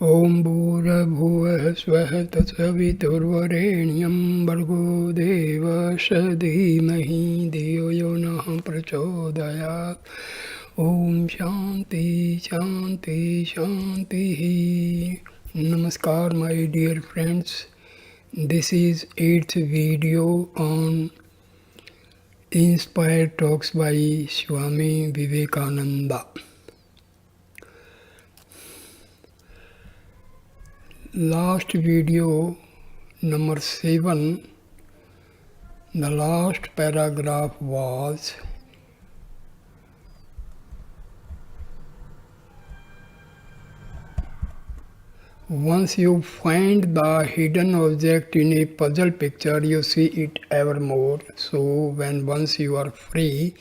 ॐ भूर्भुवः स्वः तत्सवितुर्वरेण्यं भर्गो देवस्य धीमहि धियो यो नः प्रचोदयात्. ॐ शांति शांति शांतिः. Namaskar my dear friends. This is 8th video on Inspired Talks by Swami Vivekananda. Last video number 7, the last paragraph was once you find the hidden object in a puzzle picture, you see it evermore. So when once you are free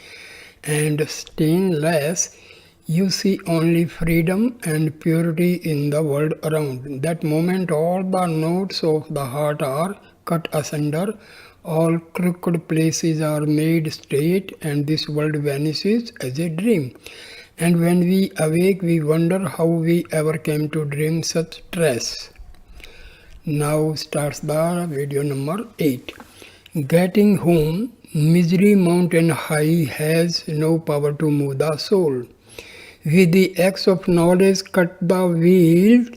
and stainless, you see only freedom and purity in the world around. That moment all the knots of the heart are cut asunder, all crooked places are made straight, and this world vanishes as a dream. And when we awake, we wonder how we ever came to dream such stress. Now starts the video number 8. Getting home, misery mountain high has no power to move the soul. With the axe of knowledge cut the wheels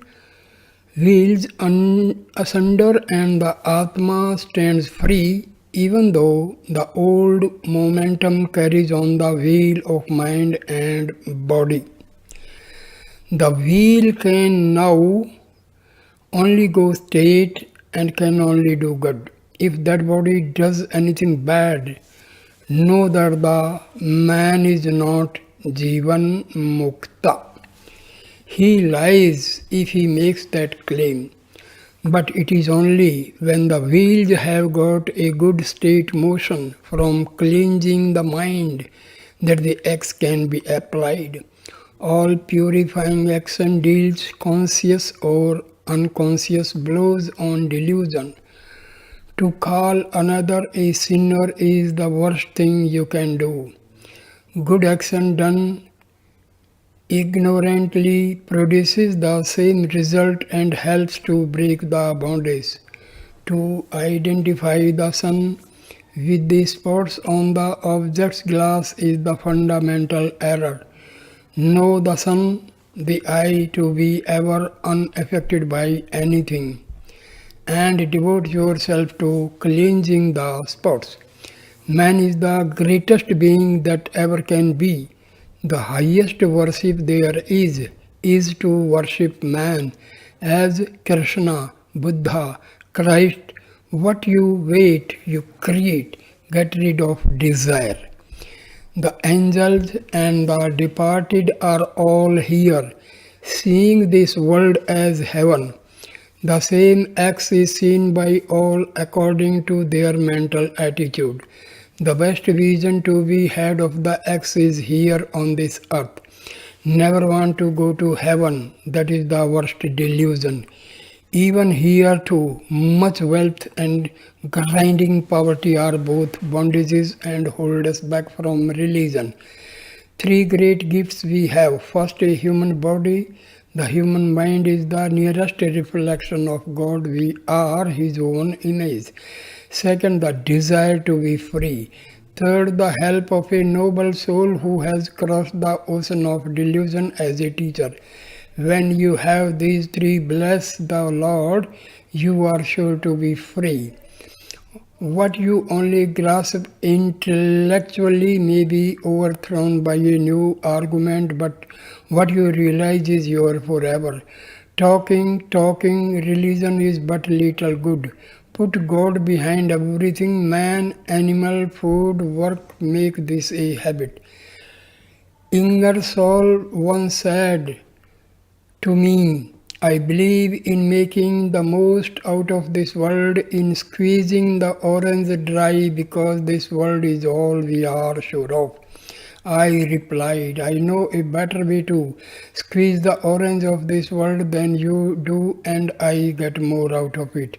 asunder, and the Atma stands free, even though the old momentum carries on the wheel of mind and body. The wheel can now only go straight and can only do good. If that body does anything bad, know that the man is not Jivan Mukta. He lies if he makes that claim. But it is only when the wheels have got a good straight motion from cleansing the mind that the axe can be applied. All purifying action deals conscious or unconscious blows on delusion. To call another a sinner is the worst thing you can do. Good action done ignorantly produces the same result and helps to break the bondage. To identify the sun with the spots on the object's glass is the fundamental error. Know the sun, the eye, to be ever unaffected by anything, and devote yourself to cleansing the spots. Man is the greatest being that ever can be. The highest worship there is to worship man as Krishna, Buddha, Christ. What you wait, you create. Get rid of desire. The angels and the departed are all here, seeing this world as heaven. The same axe is seen by all according to their mental attitude. The best vision to be had of the axe is here on this earth. Never want to go to heaven, that is the worst delusion. Even here too, much wealth and grinding poverty are both bondages and hold us back from religion. 3 great gifts we have. First, a human body. The human mind is the nearest reflection of God. We are His own image. Second, the desire to be free. Third, the help of a noble soul who has crossed the ocean of delusion as a teacher. When you have these 3, bless the Lord, you are sure to be free. What you only grasp intellectually may be overthrown by a new argument, but what you realize is your forever. Talking, religion is but little good. Put God behind everything, man, animal, food, work, make this a habit. Ingersoll once said to me, I believe in making the most out of this world, in squeezing the orange dry, because this world is all we are sure of. I replied, I know a better way to squeeze the orange of this world than you do, and I get more out of it.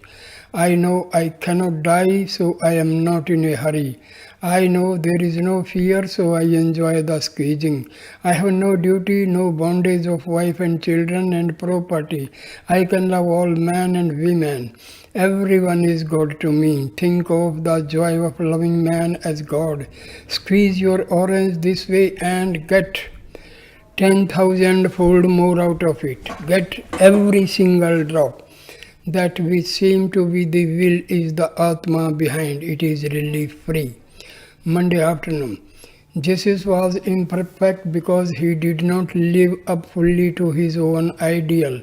I know I cannot die, so I am not in a hurry. I know there is no fear, so I enjoy the squeezing. I have no duty, no bondage of wife and children and property. I can love all men and women. Everyone is God to me. Think of the joy of loving man as God. Squeeze your orange this way and get 10,000 fold more out of it. Get every single drop. That which seems to be the will is the Atma behind. It is really free. Monday afternoon. Jesus was imperfect because he did not live up fully to his own ideal,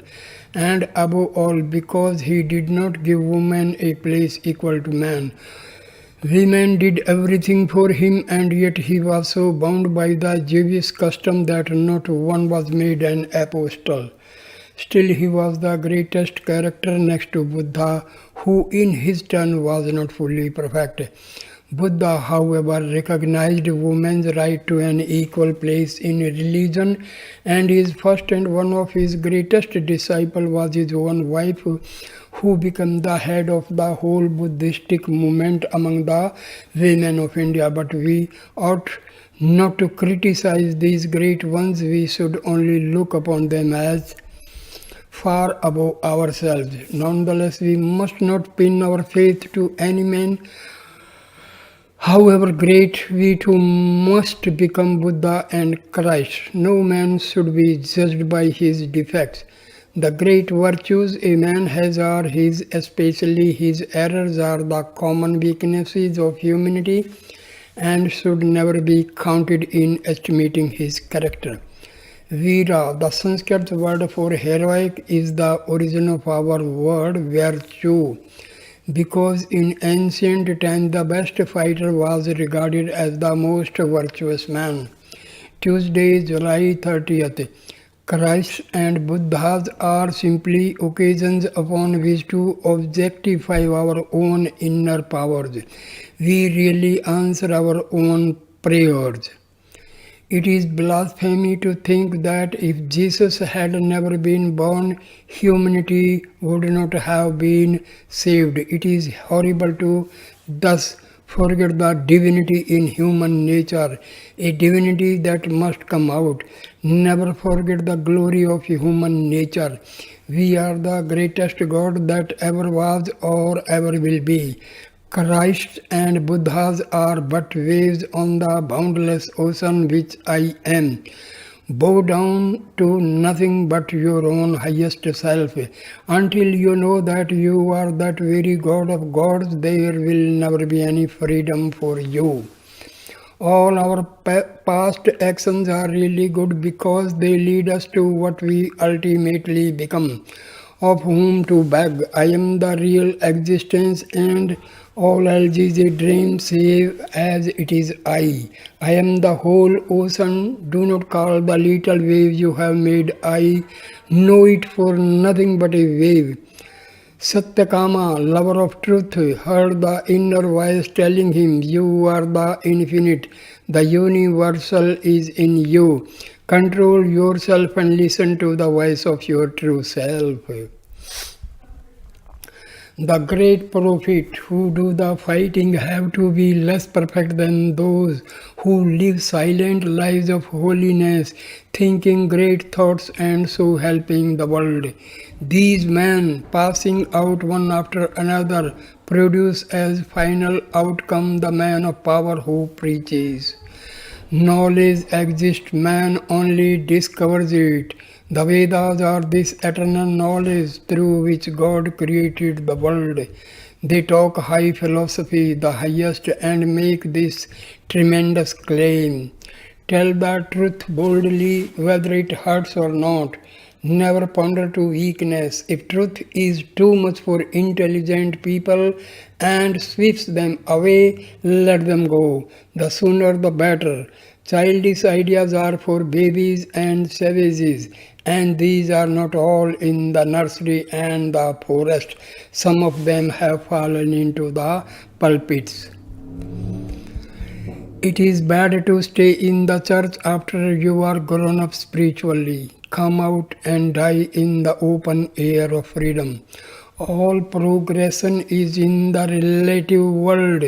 and above all because he did not give woman a place equal to man. Women did everything for him, and yet he was so bound by the Jewish custom that not one was made an apostle. Still, he was the greatest character next to Buddha, who in his turn was not fully perfect. Buddha, however, recognized women's right to an equal place in religion, and his first and one of his greatest disciples was his own wife, who became the head of the whole Buddhistic movement among the women of India. But we ought not to criticize these great ones, we should only look upon them as far above ourselves. Nonetheless, we must not pin our faith to any man. However great, we too must become Buddha and Christ. No man should be judged by his defects. The great virtues a man has are his, especially his errors are the common weaknesses of humanity and should never be counted in estimating his character. Veera, the Sanskrit word for heroic, is the origin of our word virtue, because in ancient times the best fighter was regarded as the most virtuous man. Tuesday, July 30th. Christ and Buddhas are simply occasions upon which to objectify our own inner powers. We really answer our own prayers. It is blasphemy to think that if Jesus had never been born, humanity would not have been saved. It is horrible to thus forget the divinity in human nature, a divinity that must come out. Never forget the glory of human nature. We are the greatest God that ever was or ever will be. Christ and Buddhas are but waves on the boundless ocean which I am. Bow down to nothing but your own highest self. Until you know that you are that very God of gods, there will never be any freedom for you. All our past actions are really good because they lead us to what we ultimately become. Of whom to beg? I am the real existence, and all else is a dream save as it is I. I am the whole ocean. Do not call the little wave you have made I. Know it for nothing but a wave. Satyakama, lover of truth, heard the inner voice telling him, you are the infinite. The universal is in you. Control yourself and listen to the voice of your true self. The great prophet who do the fighting have to be less perfect than those who live silent lives of holiness, thinking great thoughts and so helping the world. These men, passing out one after another, produce as final outcome the man of power who preaches. Knowledge exists, man only discovers it. The Vedas are this eternal knowledge through which God created the world. They talk high philosophy, the highest, and make this tremendous claim. Tell the truth boldly, whether it hurts or not. Never ponder to weakness. If truth is too much for intelligent people and sweeps them away, let them go. The sooner the better. Childish ideas are for babies and savages, and these are not all in the nursery and the forest. Some of them have fallen into the pulpits. It is bad to stay in the church after you are grown up spiritually. Come out and die in the open air of freedom. All progression is in the relative world.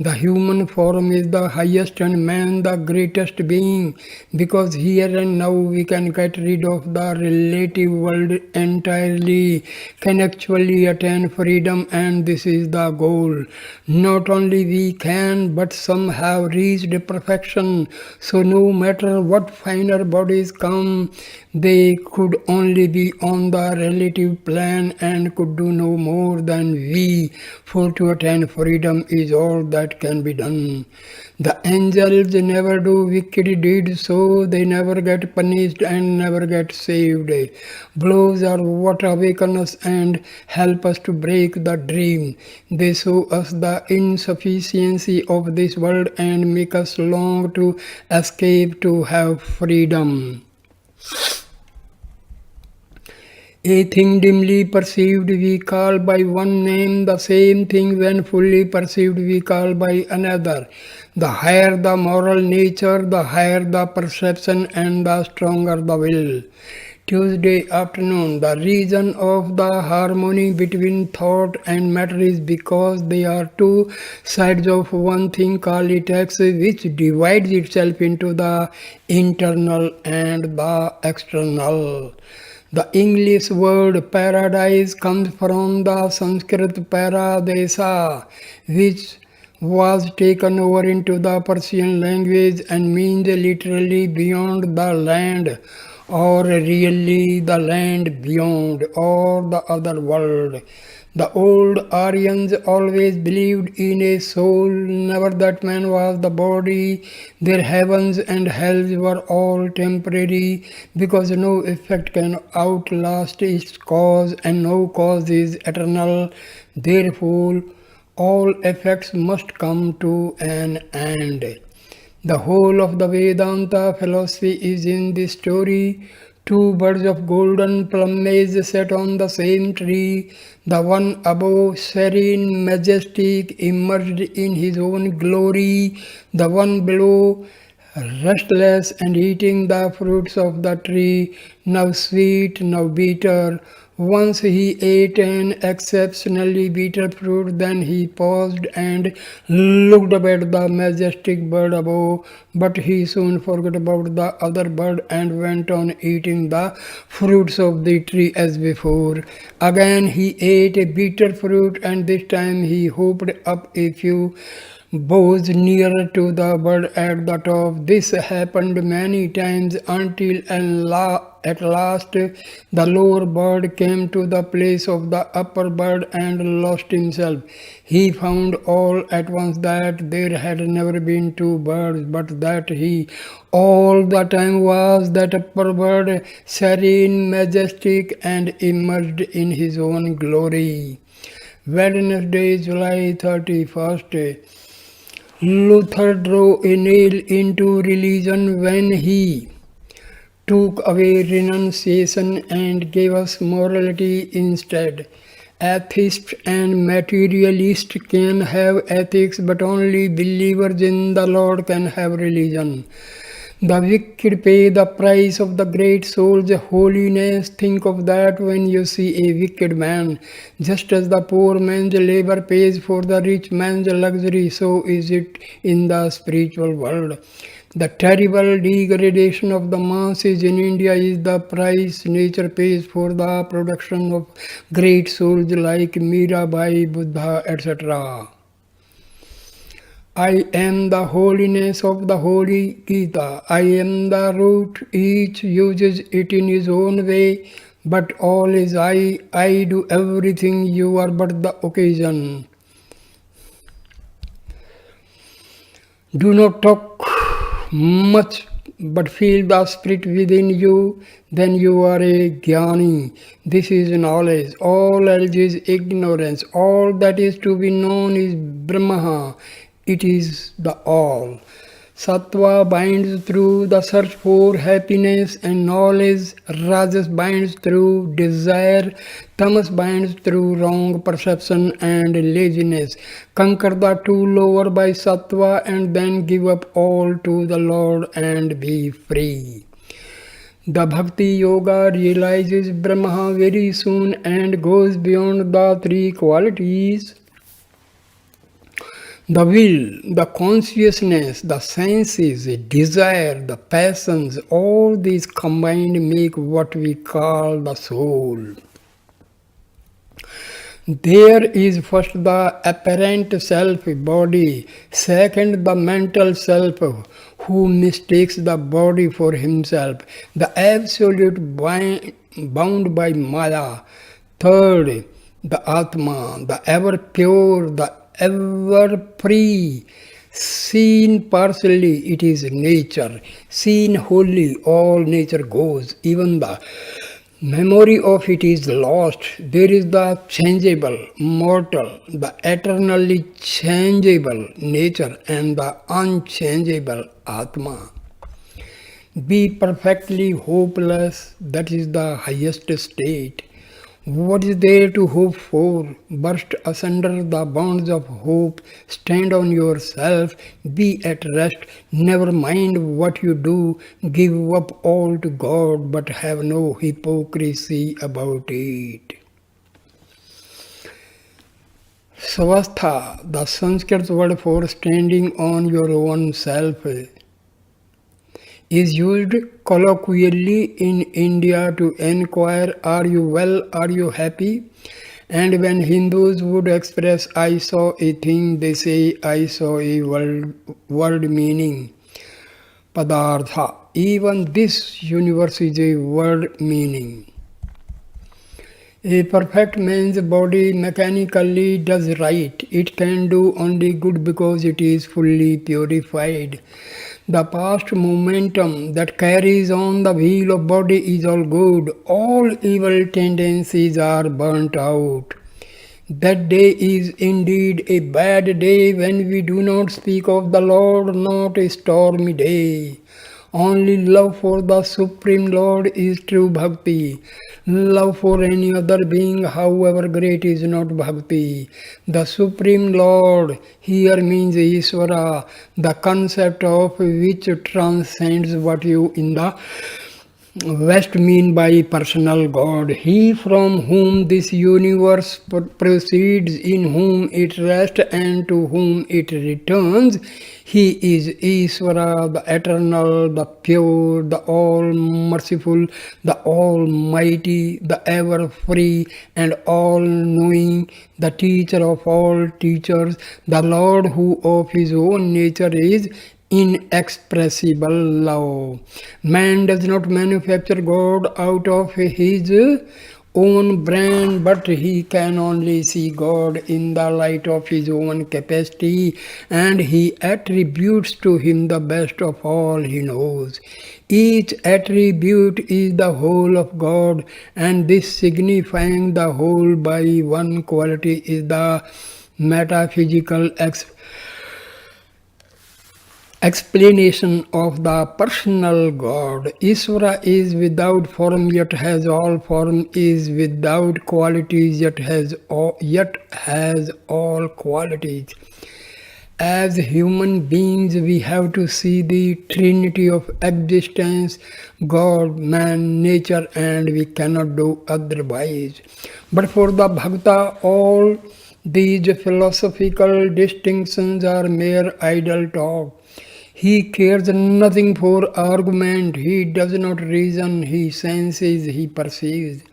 The human form is the highest and man the greatest being, because here and now we can get rid of the relative world entirely, can actually attain freedom, and this is the goal. Not only we can, but some have reached perfection, so no matter what finer bodies come, they could only be on the relative plane and could do no more than we, for to attain freedom is all that can be done. The angels never do wicked deeds, so they never get punished and never get saved. Blows are what awaken us and help us to break the dream. They show us the insufficiency of this world and make us long to escape to have freedom. A thing dimly perceived we call by one name, the same thing when fully perceived we call by another. The higher the moral nature, the higher the perception and the stronger the will. Tuesday afternoon, the reason of the harmony between thought and matter is because they are two sides of one thing called it X, which divides itself into the internal and the external. The English word paradise comes from the Sanskrit paradesa, which was taken over into the Persian language and means literally beyond the land, or really the land beyond, or the other world. The old Aryans always believed in a soul, never that man was the body. Their heavens and hells were all temporary, because no effect can outlast its cause, and no cause is eternal. Therefore, all effects must come to an end. The whole of the Vedanta philosophy is in this story. Two birds of golden plumage sat on the same tree. The one above, serene, majestic, immersed in his own glory. The one below, restless and eating the fruits of the tree, now sweet, now bitter. Once he ate an exceptionally bitter fruit, then he paused and looked up at the majestic bird above, but he soon forgot about the other bird and went on eating the fruits of the tree as before. Again he ate a bitter fruit, and this time he hopped up a few boughs nearer to the bird at the top. This happened many times until at last the lower bird came to the place of the upper bird and lost himself. He found all at once that there had never been two birds, but that he all the time was that upper bird, serene, majestic, and immersed in his own glory. Wednesday, July 31st. Luther drove a nail into religion when he took away renunciation and gave us morality instead. Atheists and materialists can have ethics, but only believers in the Lord can have religion. The wicked pay the price of the great soul's holiness. Think of that when you see a wicked man. Just as the poor man's labor pays for the rich man's luxury, so is it in the spiritual world. The terrible degradation of the masses in India is the price nature pays for the production of great souls like Mirabai, Buddha, etc. I am the holiness of the Holy Gita. I am the root. Each uses it in his own way, but all is I. I do everything. You are but the occasion. Do not talk much, but feel the spirit within you. Then you are a jnani. This is knowledge. All else is ignorance. All that is to be known is Brahma. It is the all. Sattva binds through the search for happiness and knowledge. Rajas binds through desire. Tamas binds through wrong perception and laziness. Conquer the two lower by sattva and then give up all to the Lord and be free. The Bhakti Yoga realizes Brahma very soon and goes beyond the three qualities. The will, the consciousness, the senses, the desire, the passions, all these combined make what we call the soul. There is first the apparent self, body, second the mental self, who mistakes the body for himself, the absolute bound by Maya, third the Atma, the ever pure, the ever free, seen partially it is nature, seen wholly all nature goes, even the memory of it is lost. There is the changeable, mortal, the eternally changeable nature and the unchangeable Atma. Be perfectly hopeless, that is the highest state. What is there to hope for? Burst asunder the bonds of hope. Stand on yourself. Be at rest. Never mind what you do. Give up all to God, but have no hypocrisy about it. Swastha, the Sanskrit word for standing on your own self, is used colloquially in India to inquire, are you well, are you happy? And when Hindus would express, I saw a thing, they say, I saw a word meaning, padartha. Even this universe is a word meaning. A perfect man's body mechanically does right. It can do only good because it is fully purified. The past momentum that carries on the wheel of body is all good. All evil tendencies are burnt out. That day is indeed a bad day when we do not speak of the Lord, not a stormy day. Only love for the Supreme Lord is true bhakti. Love for any other being, however great, is not bhakti. The Supreme Lord here means Ishvara, the concept of which transcends what you in the West mean by personal God. He from whom this universe proceeds, in whom it rests and to whom it returns. He is Ishvara, the eternal, the pure, the all-merciful, the almighty, the ever-free and all-knowing, the teacher of all teachers, the Lord who of his own nature is inexpressible love. Man does not manufacture God out of his own brain, but he can only see God in the light of his own capacity, and he attributes to him the best of all he knows. Each attribute is the whole of God, and this signifying the whole by one quality is the metaphysical explanation of the personal God. Ishvara is without form yet has all form, is without qualities yet has all qualities. As human beings, we have to see the trinity of existence, God, man, nature, and we cannot do otherwise. But for the Bhakta, all these philosophical distinctions are mere idle talk. He cares nothing for argument, he does not reason, he senses, he perceives.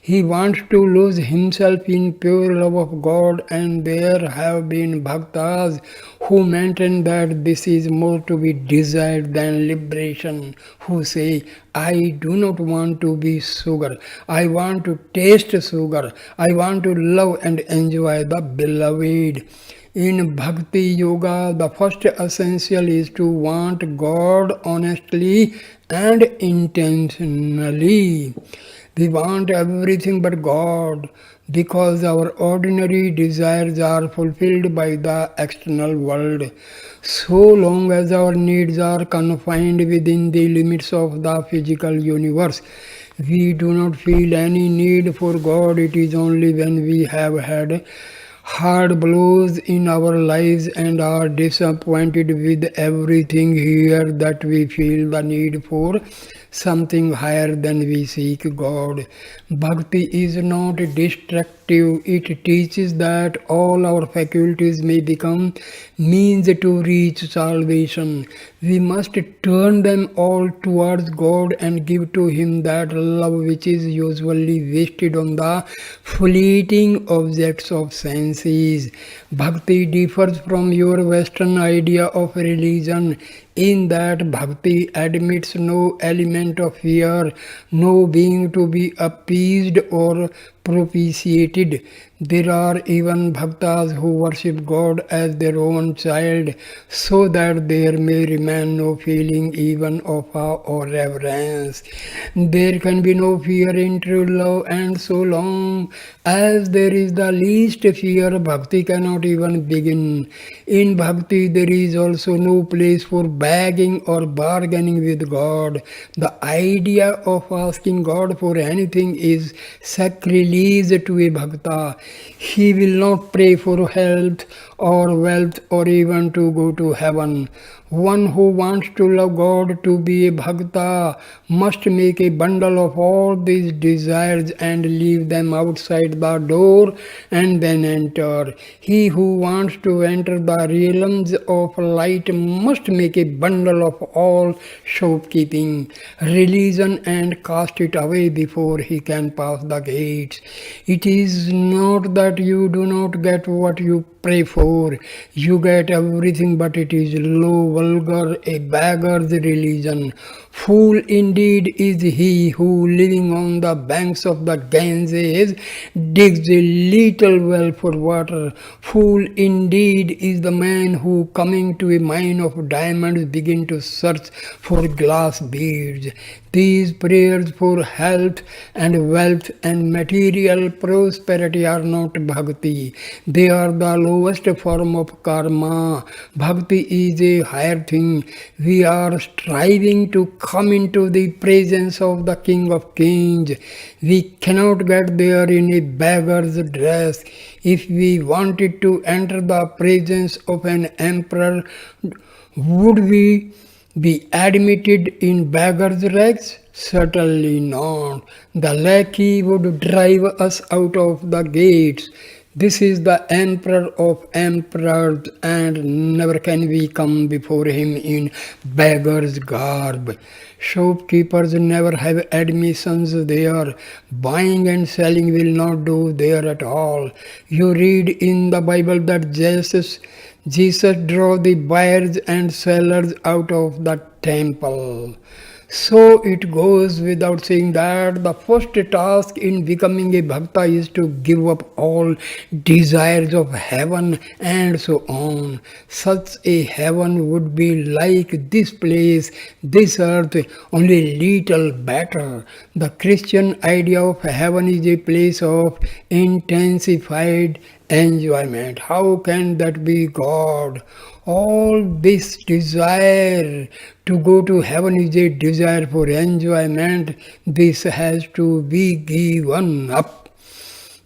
He wants to lose himself in pure love of God, and there have been bhaktas who maintain that this is more to be desired than liberation, who say, I do not want to be sugar, I want to taste sugar, I want to love and enjoy the beloved. In Bhakti Yoga, the first essential is to want God honestly and intentionally. We want everything but God because our ordinary desires are fulfilled by the external world. So long as our needs are confined within the limits of the physical universe, we do not feel any need for God. It is only when we have had hard blows in our lives and are disappointed with everything here that we feel the need for something higher than we seek God. Bhakti is not destructive, it teaches that all our faculties may become means to reach salvation. We must turn them all towards God and give to Him that love which is usually wasted on the fleeting objects of senses. Bhakti differs from your Western idea of religion in that bhakti admits no element of fear, no being to be appeased or propitiated. There are even bhaktas who worship God as their own child, so that there may remain no feeling even of awe or reverence. There can be no fear in true love, and so long as there is the least fear, bhakti cannot even begin. In bhakti, there is also no place for begging or bargaining with God. The idea of asking God for anything is sacrilege to a bhakta. He will not pray for health or wealth or even to go to heaven. One who wants to love God, to be a bhakta, must make a bundle of all these desires and leave them outside the door and then enter. He who wants to enter the realms of light must make a bundle of all shopkeeping, religion, and cast it away before he can pass the gates. It is not that you do not get what you pray for. You get everything, but it is low, vulgar, a beggar's religion. Fool indeed is he who, living on the banks of the Ganges, digs a little well for water. Fool indeed is the man who, coming to a mine of diamonds, begin to search for glass beads. These prayers for health and wealth and material prosperity are not bhakti. They are the lowest form of karma. Bhakti is a higher thing. We are striving to come into the presence of the King of Kings. We cannot get there in a beggar's dress. If we wanted to enter the presence of an emperor, would we be admitted in beggar's rags? Certainly not. The lackey would drive us out of the gates. This is the emperor of emperors, and never can we come before him in beggar's garb. Shopkeepers never have admissions there. Buying and selling will not do there at all. You read in the Bible that Jesus drove the buyers and sellers out of the temple. So it goes without saying that the first task in becoming a bhakta is to give up all desires of heaven and so on. Such a heaven would be like this place, this earth, only little better. The Christian idea of heaven is a place of intensified enjoyment. How can that be God? All this desire to go to heaven is a desire for enjoyment. This has to be given up.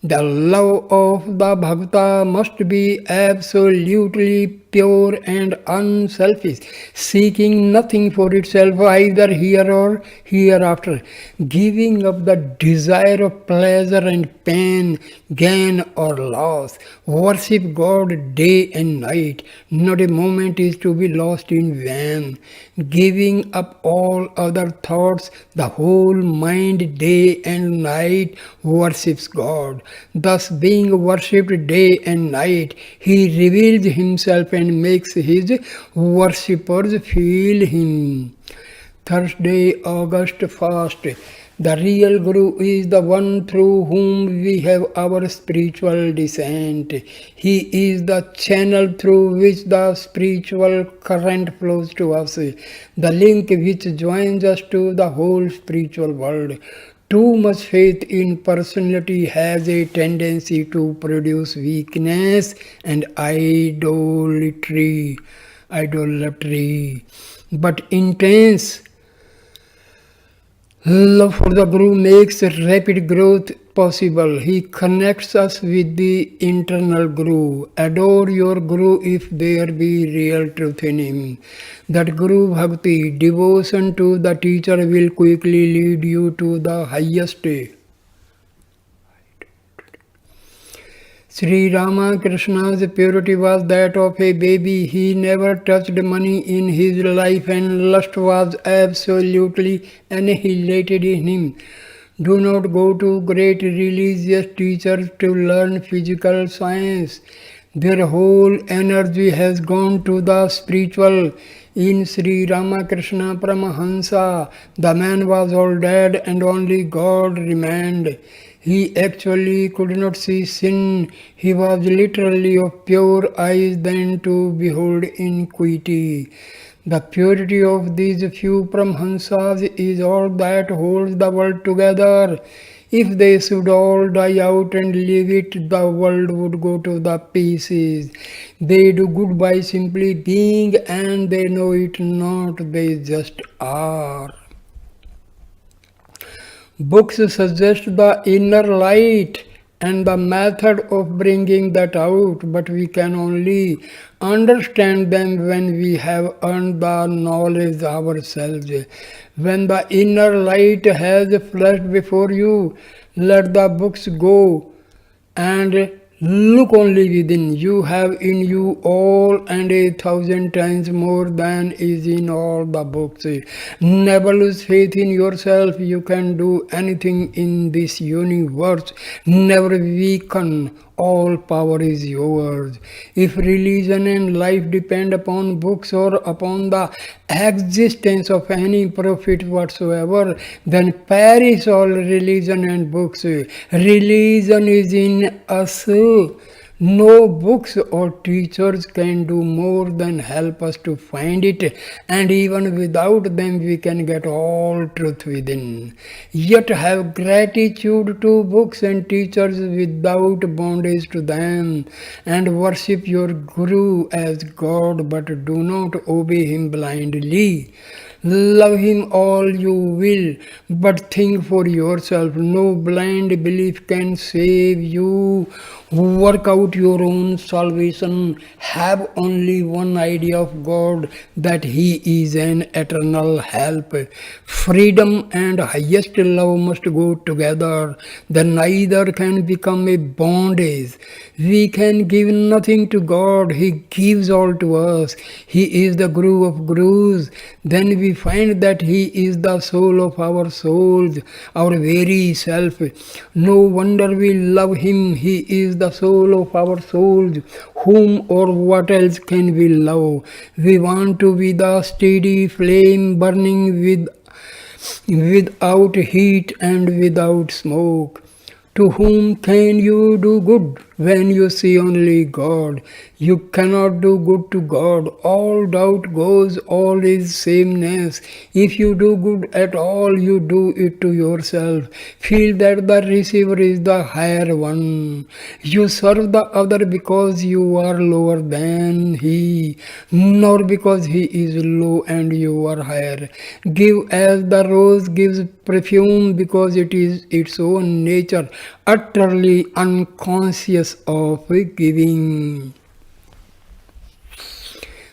The love of the bhakta must be absolutely pure and unselfish, seeking nothing for itself either here or hereafter, giving up the desire of pleasure and pain, gain or loss. Worship God day and night. Not a moment is to be lost in vain. Giving up all other thoughts, the whole mind day and night worships God. Thus, being worshipped day and night, he reveals himself and makes his worshippers feel him. Thursday, August fast. The real Guru is the one through whom we have our spiritual descent. He is the channel through which the spiritual current flows to us, the link which joins us to the whole spiritual world. Too much faith in personality has a tendency to produce weakness and idolatry. But intense Love for the Guru makes rapid growth possible. He connects us with the internal Guru. Adore your Guru if there be real truth in him. That Guru Bhakti, devotion to the teacher, will quickly lead you to the highest. Sri Ramakrishna's purity was that of a baby. He never touched money in his life, and lust was absolutely annihilated in him. Do not go to great religious teachers to learn physical science. Their whole energy has gone to the spiritual. In Sri Ramakrishna Paramahansa, the man was all dead and only God remained. He actually could not see sin. He was literally of pure eyes than to behold iniquity. The purity of these few Paramahansas is all that holds the world together. If they should all die out and leave it, the world would go to the pieces. They do good by simply being, and they know it not, they just are. Books suggest the inner light and the method of bringing that out, but we can only understand them when we have earned the knowledge ourselves. When the inner light has flashed before you, let the books go and look only within. You have in you all and 1,000 times more than is in all the books. Never lose faith in yourself. You can do anything in this universe. Never weaken. All power is yours. If religion and life depend upon books or upon the existence of any profit whatsoever, then perish all religion and books. Religion is in us. No books or teachers can do more than help us to find it, and even without them we can get all truth within. Yet have gratitude to books and teachers without bondage to them, and worship your Guru as God, but do not obey him blindly. Love him all you will, but think for yourself. No blind belief can save you. Work out your own salvation. Have only one idea of God, that he is an eternal help. Freedom and highest love must go together. Then neither can become a bondage. We can give nothing to God. He gives all to us. He is the Guru of Gurus. Then we find that he is the soul of our souls, our very self. No wonder we love him. He is the soul of our souls. Whom or what else can we love? We want to be the steady flame burning without heat and without smoke. To whom can you do good when you see only God? You cannot do good to God. All doubt goes, all is sameness. If you do good at all, you do it to yourself. Feel that the receiver is the higher one. You serve the other because you are lower than he, nor because he is low and you are higher. Give as the rose gives perfume because it is its own nature, utterly unconscious of giving.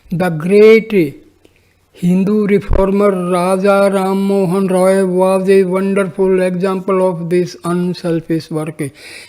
The great Hindu reformer Raja Ram Mohan Roy was a wonderful example of this unselfish work.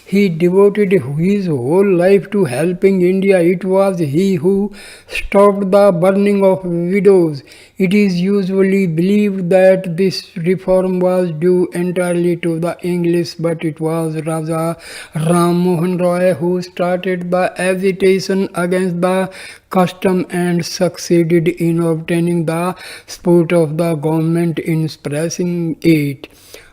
He devoted his whole life to helping India. It was he who stopped the burning of widows. It is usually believed that this reform was due entirely to the English, but it was Raja Ram Mohan Roy who started the agitation against the custom and succeeded in obtaining the support of the government in suppressing it.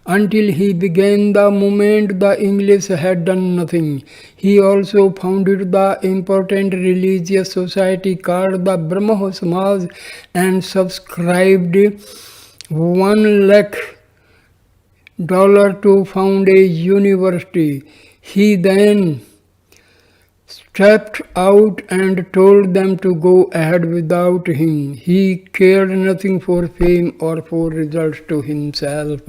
Until he began the movement, the English had done nothing. He also founded the important religious society called the Brahmo Samaj and subscribed $1 lakh to found a university. He then stepped out and told them to go ahead without him. He cared nothing for fame or for results to himself.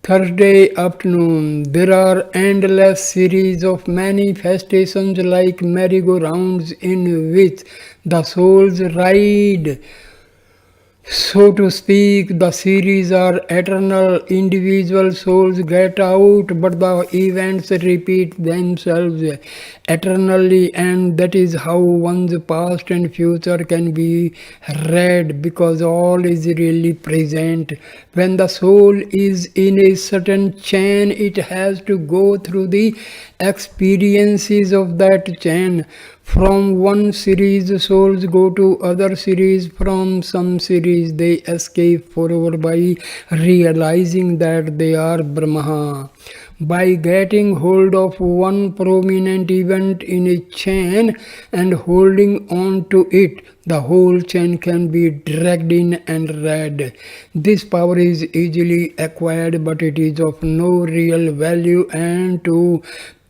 Thursday afternoon, there are endless series of manifestations like merry-go-rounds in which the souls ride. So to speak, the series are eternal. Individual souls get out, but the events repeat themselves eternally, and that is how one's past and future can be read, because all is really present. When the soul is in a certain chain, it has to go through the experiences of that chain. From one series, souls go to other series. From some series, they escape forever by realizing that they are Brahma. By getting hold of one prominent event in a chain and holding on to it, the whole chain can be dragged in and read. This power is easily acquired, but it is of no real value, and to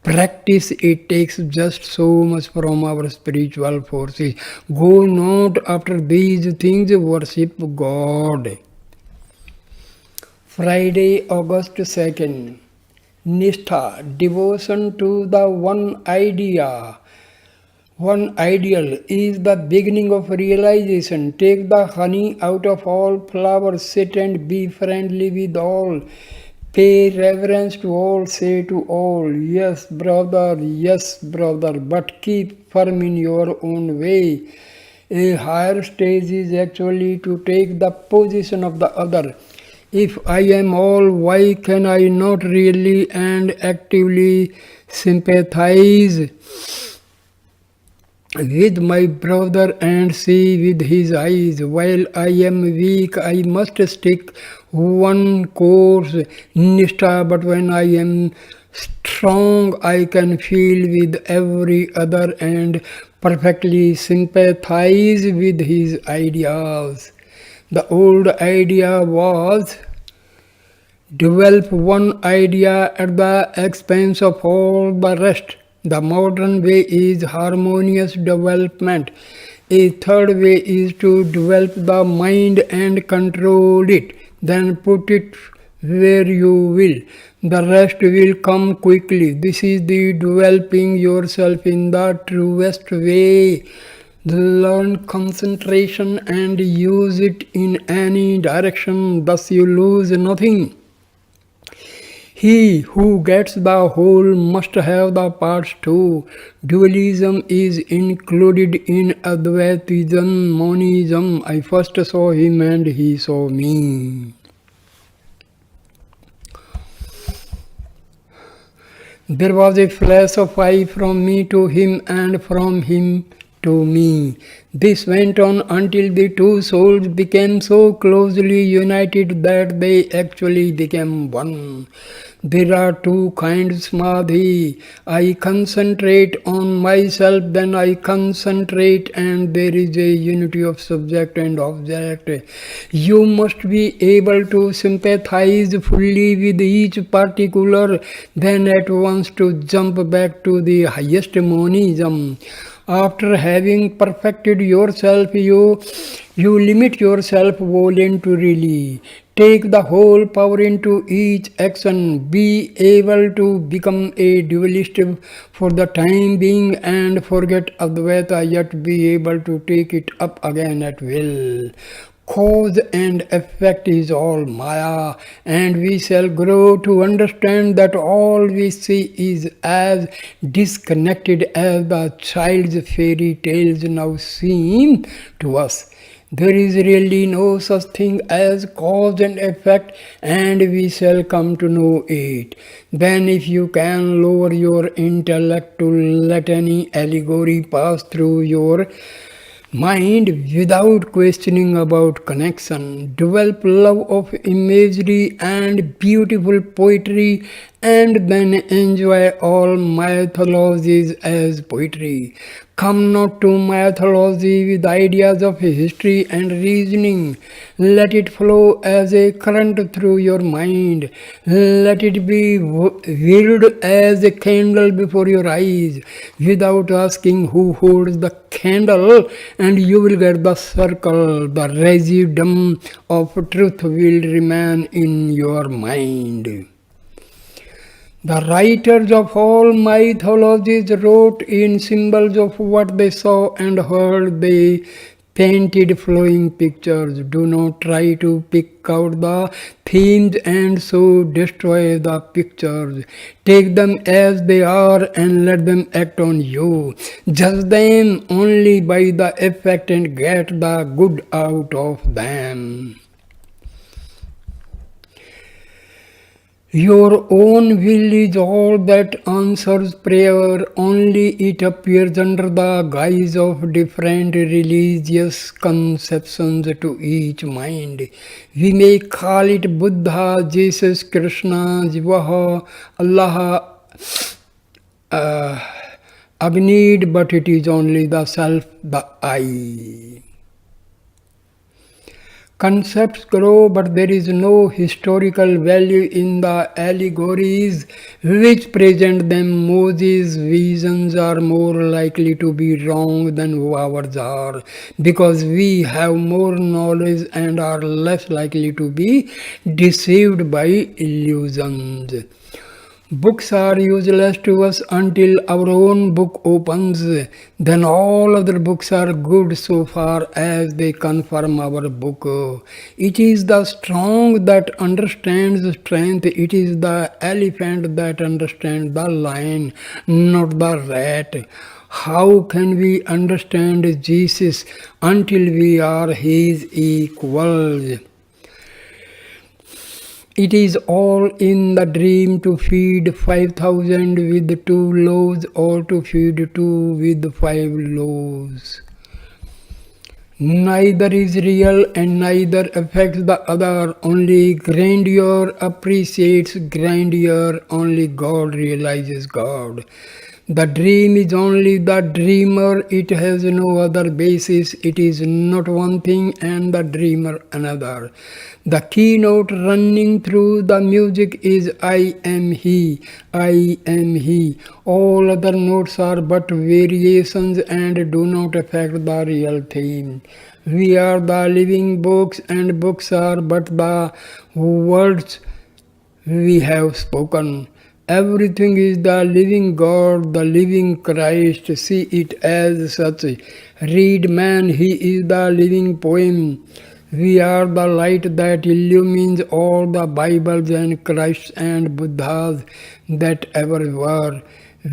practice it takes just so much from our spiritual forces. Go not after these things, worship God. Friday, August 2nd. Nishtha, devotion to the one idea. One ideal is the beginning of realization. Take the honey out of all flowers, sit and be friendly with all. Pay reverence to all, say to all, yes brother, but keep firm in your own way. A higher stage is actually to take the position of the other. If I am all, why can I not really and actively sympathize with my brother and see with his eyes? While I am weak, I must stick one course, Nishtha, but when I am strong, I can feel with every other and perfectly sympathize with his ideas. The old idea was develop one idea at the expense of all the rest. The modern way is harmonious development. A third way is to develop the mind and control it. Then put it where you will. The rest will come quickly. This is the developing yourself in the truest way. Learn concentration and use it in any direction, thus you lose nothing. He who gets the whole must have the parts too. Dualism is included in Advaitism, monism. I first saw him and he saw me. There was a flash of eye from me to him and from him to me. This went on until the two souls became so closely united that they actually became one. There are two kinds of samadhi. I concentrate on myself, then I concentrate, and there is a unity of subject and object. You must be able to sympathize fully with each particular, then at once to jump back to the highest monism. After having perfected yourself, you limit yourself voluntarily. Take the whole power into each action. Be able to become a dualist for the time being and forget Advaita, yet be able to take it up again at will. Cause and effect is all Maya, and we shall grow to understand that all we see is as disconnected as the child's fairy tales now seem to us. There is really no such thing as cause and effect, and we shall come to know it. Then if you can lower your intellect to let any allegory pass through your mind without questioning about connection, develop love of imagery and beautiful poetry and then enjoy all mythologies as poetry. Come not to mythology with ideas of history and reasoning. Let it flow as a current through your mind. Let it be whirled as a candle before your eyes, without asking who holds the candle, and you will get the circle. The residuum of truth will remain in your mind. The writers of all mythologies wrote in symbols of what they saw and heard. They painted flowing pictures. Do not try to pick out the themes and so destroy the pictures. Take them as they are and let them act on you. Judge them only by the effect and get the good out of them. Your own will is all that answers prayer, only it appears under the guise of different religious conceptions to each mind. We may call it Buddha, Jesus, Krishna, Jivaha, Allah, Agnid, but it is only the self, the I. Concepts grow, but there is no historical value in the allegories which present them. Moses' visions are more likely to be wrong than ours are, because we have more knowledge and are less likely to be deceived by illusions. Books are useless to us until our own book opens. Then all other books are good so far as they confirm our book. It is the strong that understands strength. It is the elephant that understands the lion, not the rat. How can we understand Jesus until we are his equals? It is all in the dream to feed 5,000 with 2 loaves or to feed 2 with 5 loaves. Neither is real and neither affects the other. Only grandeur appreciates grandeur. Only God realizes God. The dream is only the dreamer. It has no other basis. It is not one thing and the dreamer another. The keynote running through the music is I am he, I am he. All other notes are but variations and do not affect the real theme. We are the living books and books are but the words we have spoken. Everything is the living God, the living Christ. See it as such. Read man, he is the living poem. We are the light that illumines all the Bibles and Christs and Buddhas that ever were.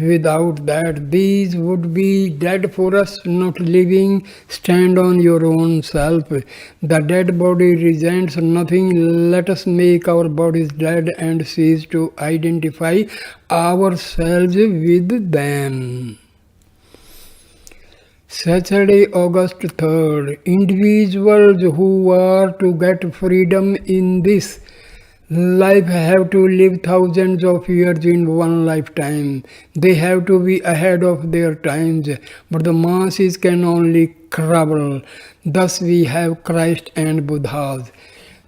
Without that, these would be dead for us, not living. Stand on your own self. The dead body resents nothing. Let us make our bodies dead and cease to identify ourselves with them. Saturday, August 3rd. Individuals who are to get freedom in this life have to live thousands of years in one lifetime. They have to be ahead of their times, but the masses can only crawl. Thus we have Christ and Buddhas.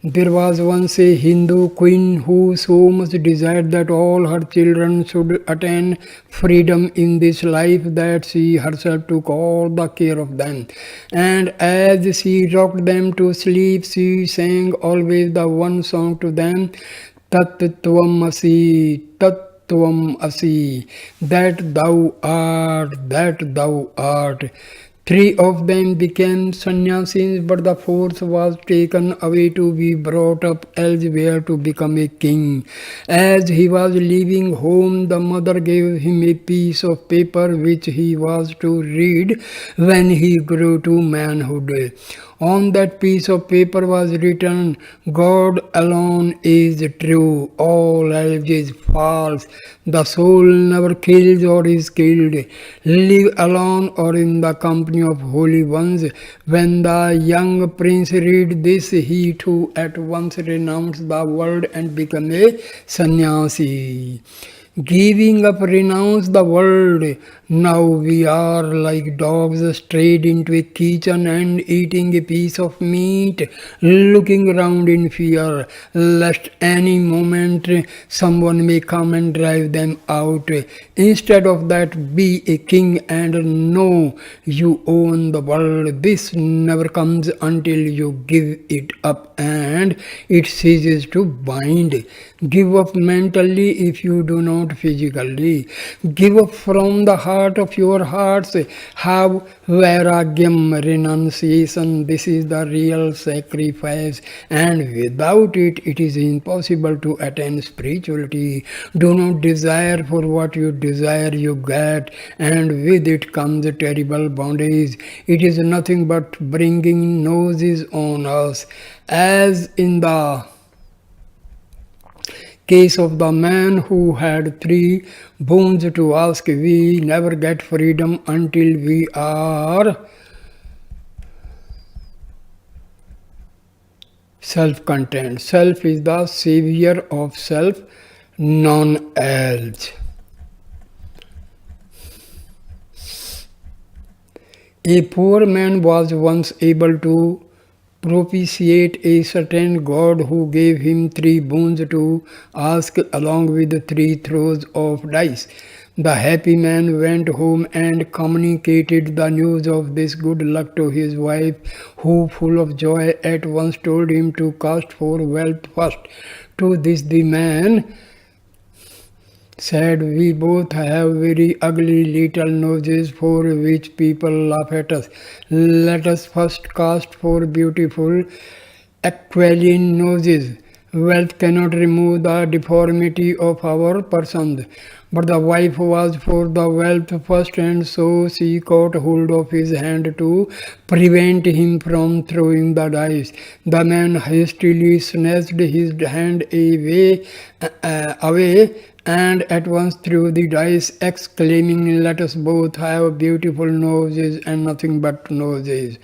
There was once a Hindu queen who so much desired that all her children should attain freedom in this life that she herself took all the care of them. And as she rocked them to sleep, she sang always the one song to them, Tat Tvam Asi, Tat Tvam Asi, that thou art, that thou art. 3 of them became sannyasis, but the 4th was taken away to be brought up elsewhere to become a king. As he was leaving home, the mother gave him a piece of paper which he was to read when he grew to manhood. On that piece of paper was written, God alone is true, all else is false. The soul never kills or is killed. Live alone or in the company of holy ones. When the young prince read this, he too at once renounced the world and became a sannyasi. Giving up, renounce the world. Now we are like dogs strayed into a kitchen and eating a piece of meat, looking round in fear, lest any moment someone may come and drive them out. Instead of that, be a king and know you own the world. This never comes until you give it up and it ceases to bind. Give up mentally if you do not physically. Give up from the heart of your hearts. Have vairagyam, renunciation. This is the real sacrifice, and without it, it is impossible to attain spirituality. Do not desire, for what you desire you get, and with it comes a terrible bondage. It is nothing but bringing noses on us, as in the case of the man who had 3 boons to ask. We never get freedom until we are self-content. Self is the savior of self, none else. A poor man was once able to propitiate a certain god who gave him 3 boons to ask along with 3 throws of dice. The happy man went home and communicated the news of this good luck to his wife, who, full of joy, at once told him to cast for wealth first. To this the man said, we both have very ugly little noses for which people laugh at us. Let us first cast for beautiful aquiline noses. Wealth cannot remove the deformity of our persons. But the wife was for the wealth first, and so she caught hold of his hand to prevent him from throwing the dice. The man hastily snatched his hand away and at once threw the dice, exclaiming, let us both have beautiful noses and nothing but noses.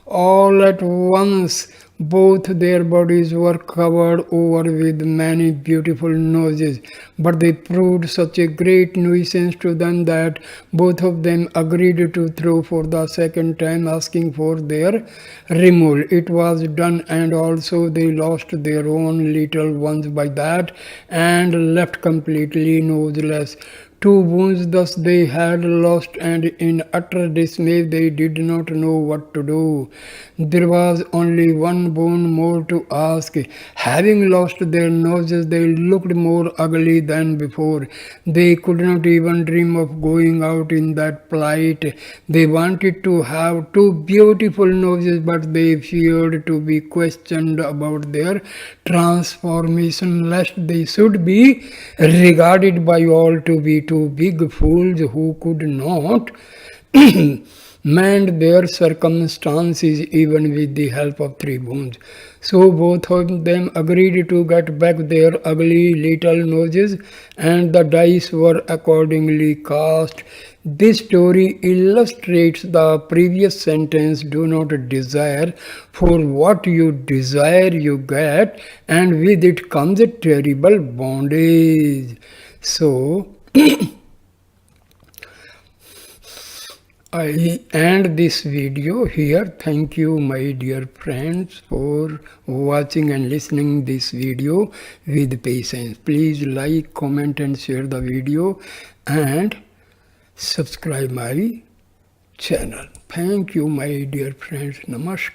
All at once both their bodies were covered over with many beautiful noses, but they proved such a great nuisance to them that both of them agreed to throw for the second time, asking for their removal. It was done, and also they lost their own little ones by that, and left completely noseless. 2 boons thus they had lost, and in utter dismay they did not know what to do. There was only 1 boon more to ask. Having lost their noses, they looked more ugly than before. They could not even dream of going out in that plight. They wanted to have 2 beautiful noses, but they feared to be questioned about their transformation, lest they should be regarded by all to be 2 big fools who could not mend their circumstances even with the help of 3 boons. So both of them agreed to get back their ugly little noses, and the dice were accordingly cast. This story illustrates the previous sentence, do not desire, for what you desire you get, and with it comes a terrible bondage. So, I end this video here. Thank you, my dear friends, for watching and listening this video with patience. Please like, comment and share the video and subscribe my channel. Thank you, my dear friends. Namaskar.